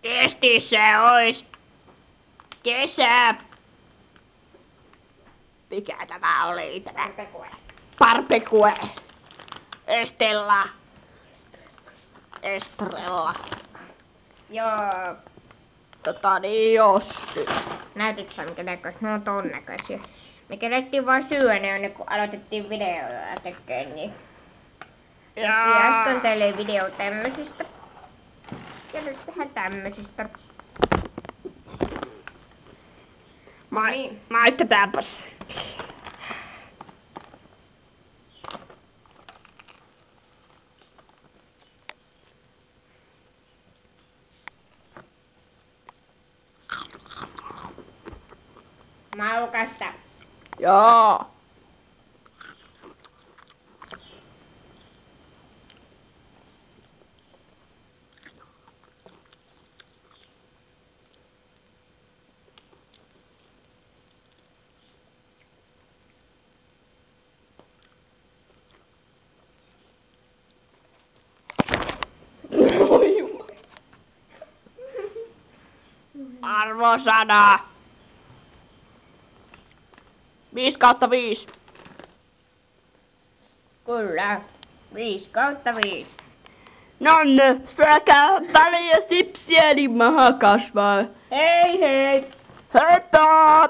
Testissä ois kesä. Mikä tämä oli? Barbecue. Barbecue. Estella. Estrella. Joo. Niin Jossi. Näytitkö sä minkä näköistä? Ne on ton näköisiä. Me kerettiin vaan syödä ne, kun aloitettiin videoja tekemään, niin äsken teille video tämmöisistä. Ja nyt tehdään tämmöisistä. Niin. Maistetaanpas. Maukasta. Joo. Arvosana. 5/5. Kyllä. 5/5. Nonne, syökää väliä sipsiä, niin maha kasvaa. Hei hei! Heippa!